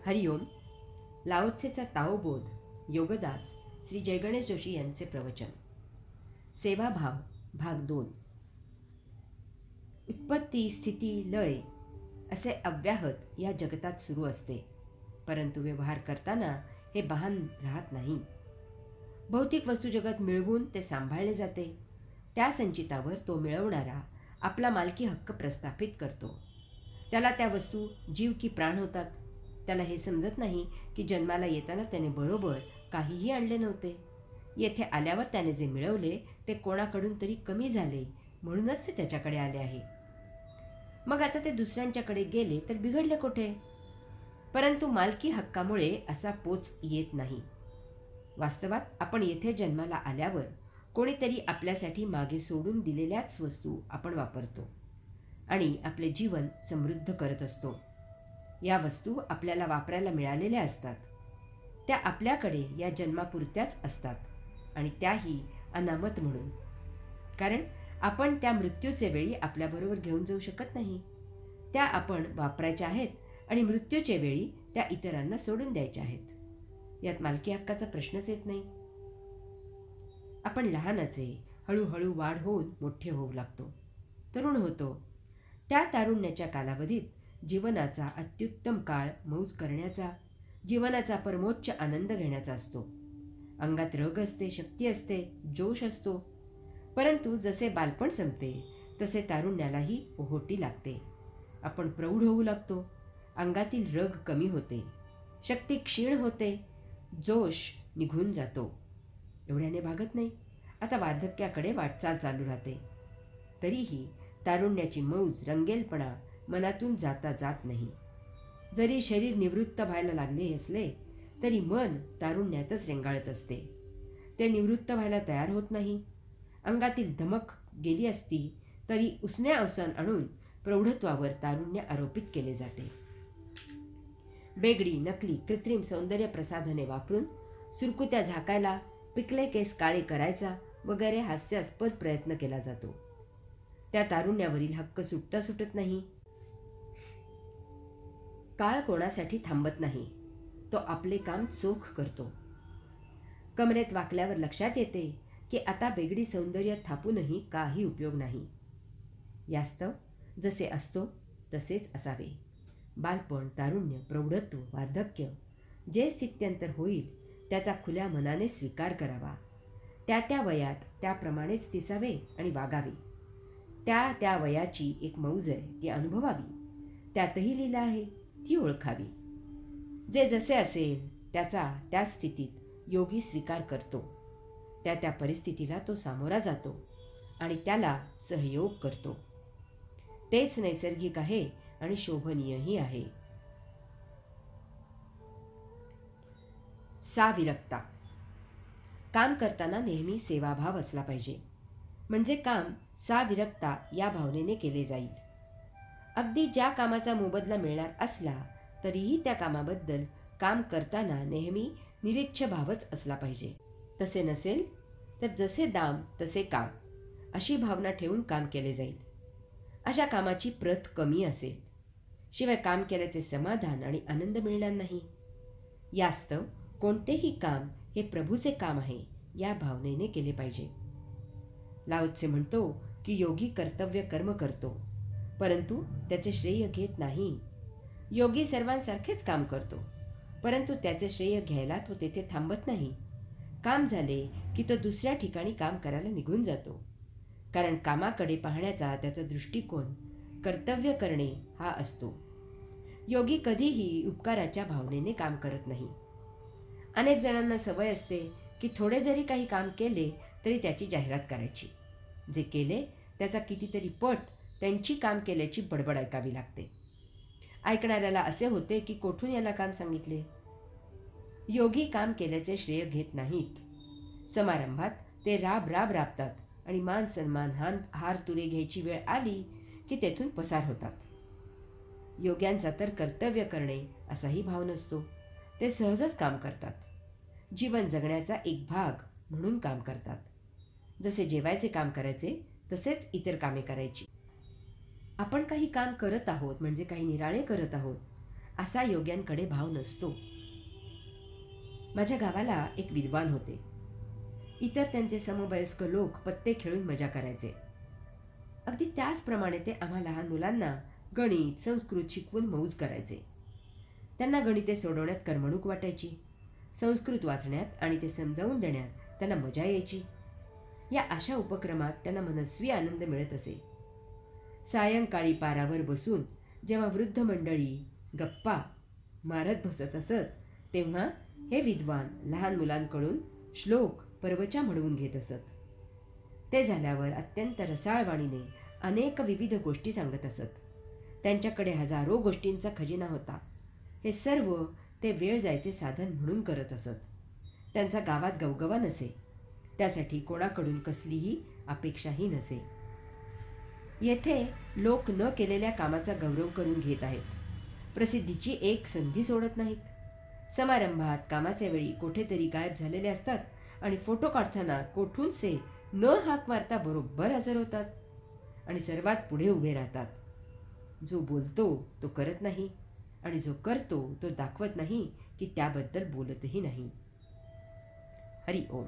हरिओम. लाओत्सेचा ताओबोध योगदास श्री जयगणेश जोशी यांचे प्रवचन. सेवाभाव भाग 2. उत्पत्ती, स्थिती, लय असे अव्याहत या जगतात सुरू असते, परंतु व्यवहार करताना हे भान राहत नाही. भौतिक वस्तू जगत मिळवून ते सांभाळले जाते. त्या संचितावर तो मिळवणारा आपला मालकी हक्क प्रस्थापित करतो. त्याला त्या वस्तू जीव की प्राण होतात. त्याला हे समजत नाही की जन्माला येताना त्याने बरोबर काहीही आणले नव्हते. येथे आल्यावर त्याने जे मिळवले ते कोणाकडून तरी कमी झाले, म्हणूनच ते त्याच्याकडे आले आहे. मग आता ते दुसऱ्यांच्याकडे गेले तर बिघडले कोठे? परंतु मालकी हक्कामुळे असा पोच येत नाही. वास्तवात आपण येथे जन्माला आल्यावर कोणीतरी आपल्यासाठी मागे सोडून दिलेल्याच वस्तू आपण वापरतो आणि आपले जीवन समृद्ध करत असतो. या वस्तू आपल्याला वापरायला मिळालेल्या असतात. त्या आपल्याकडे या जन्मापुरत्याच असतात आणि त्याही अनामत म्हणून, कारण आपण त्या मृत्यूचे वेळी आपल्याबरोबर घेऊन जाऊ शकत नाही. त्या आपण वापरायच्या आहेत आणि मृत्यूचे वेळी त्या इतरांना सोडून द्यायच्या आहेत. यात मालकी हक्काचा प्रश्नच येत नाही. आपण लहानाचे हळूहळू वाढ होऊन मोठे होऊ लागतो, तरुण होतो. त्या तारुण्याच्या कालावधीत जीवनाचा अत्युत्तम काळ मौज करण्याचा, जीवनाचा परमोच्च आनंद घेण्याचा असतो. अंगात रग असते, शक्ती असते, जोश असतो. परंतु जसे बालपण संपते तसे तारुण्यालाही ओहोटी लागते. आपण प्रौढ होऊ लागतो. अंगातील रग कमी होते, शक्ती क्षीण होते, जोश निघून जातो. एवढ्याने भागत नाही. आता वार्धक्याकडे वाटचाल चालू राहते. तरीही तारुण्याची मौज, रंगेलपणा मनातून जाता जात नाही. जरी शरीर निवृत्त व्हायला लागले असले तरी मन तारुण्यातच रेंगाळत असते. ते निवृत्त व्हायला तयार होत नाही. अंगातील धमक गेली असती तरी उसने अवसान आणून प्रौढत्वावर तारुण्य आरोपित केले जाते. बेगडी, नकली, कृत्रिम सौंदर्य प्रसाधने वापरून सुरकुत्या झाकायला, पिकले केस काळे करायचा वगैरे हास्यास्पद प्रयत्न केला जातो. त्या तारुण्यावरील हक्क सुटता सुटत नाही. काळ कोणासाठी थांबत नाही. तो आपले काम चोख करतो. कमरेत वाकल्यावर लक्षात येते की आता बेगडी सौंदर्य थापूनही काही उपयोग नाही. यास्तव जसे असतो तसेच असावे. बालपण, तारुण्य, प्रौढत्व, वार्धक्य जे स्थित्यंतर होईल त्याचा खुल्या मनाने स्वीकार करावा. त्या त्या वयात त्याप्रमाणेच दिसावे आणि वागावे. त्या त्या वयाची एक मौज आहे, ती अनुभवावी. त्यातही लीला आहे, ती ओळखावी. जे जसे असेल त्याचा त्या स्थितीत योगी स्वीकार करतो. त्या त्या परिस्थितीला तो सामोरा जातो आणि त्याला सहयोग करतो. तेच नैसर्गिक आहे आणि शोभनीयही आहे. साविरक्ता. काम करताना नेहमी सेवाभाव असला पाहिजे, म्हणजे काम साविरक्ता या भावनेने केले जाईल. अगदी ज्या कामाचा मोबदला मिळणार असला तरीही त्या कामाबद्दल काम करताना नेहमी निरीच्छ भावच असला पाहिजे. तसे नसेल तर जसे दाम तसे काम अशी भावना ठेवून काम केले जाईल. अशा कामाची प्रत कमी असेल, शिवाय काम केल्याचे समाधान आणि आनंद मिळणार नाही. यास्तव कोणतेही काम हे प्रभूचे काम आहे या भावनेने केले पाहिजे. लाओत्से म्हणतो की योगी कर्तव्य कर्म करतो, परंतु त्याचे श्रेय घेत नाही. योगी सर्वांसारखेच काम करतो, परंतु त्याचे श्रेय घ्यायला तो तेथे थांबत नाही. काम झाले की तो दुसऱ्या ठिकाणी काम करायला निघून जातो, कारण कामाकडे पाहण्याचा त्याचा दृष्टिकोन कर्तव्य करणे हा असतो. योगी कधीही उपकाराच्या भावनेने काम करत नाही. अनेक जणांना सवय असते की थोडे जरी काही काम केले तरी त्याची जाहिरात करायची. जे केले त्याचा कितीतरी पट त्यांची काम केल्याची बडबड ऐकावी लागते. ऐकणाऱ्याला असे होते की कोठून याला काम सांगितले. योगी काम केल्याचे श्रेय घेत नाहीत. समारंभात ते राब राब राबतात आणि मान सन्मान, हार तुरे घ्यायची वेळ आली की तेथून पसार होतात. योग्यांचा तर कर्तव्य करणे असाही भाव नसतो. ते सहजच काम करतात. जीवन जगण्याचा एक भाग म्हणून काम करतात. जसे जेवायचे काम करायचे तसेच इतर कामे करायची. आपण काही काम करत आहोत म्हणजे काही निराळे करत आहोत असा योग्यांकडे भाव नसतो. माझ्या गावाला एक विद्वान होते. इतर त्यांचे समवयस्क लोक पत्ते खेळून मजा करायचे. अगदी त्याचप्रमाणे ते आम्हा लहान मुलांना गणित संस्कृत शिकवून मौज करायचे. त्यांना गणिते सोडवण्यात करमणूक वाटायची. संस्कृत वाचण्यात आणि ते समजावून देण्यात त्यांना मजा यायची. या अशा उपक्रमात त्यांना मनस्वी आनंद मिळत असे. सायंकाळी पारावर बसून जेव्हा वृद्ध मंडळी गप्पा मारत बसत असत, तेव्हा हे विद्वान लहान मुलांकडून श्लोक परवचा म्हणवून घेत असत. ते झाल्यावर अत्यंत रसाळवाणीने अनेक विविध गोष्टी सांगत असत. त्यांच्याकडे हजारो गोष्टींचा खजिना होता. हे सर्व ते वेळ जायचे साधन म्हणून करत असत. त्यांचा गावात गवगवा नसे. त्यासाठी कोणाकडून कसलीही अपेक्षाही नसे. येथे लोक न केलेल्या कामाचा गौरव करून घेत आहेत. प्रसिद्धीची एक संधी सोडत नाहीत. समारंभात कामाच्या वेळी कुठेतरी गायब झालेले असतात आणि फोटो काढताना कोठूनसे न हाक मारता बरोबर हजर होतात आणि सर्वात पुढे उभे राहतात. जो बोलतो तो करत नाही आणि जो करतो तो दाखवत नाही की त्याबद्दल बोलतही नाही. हरि ओम.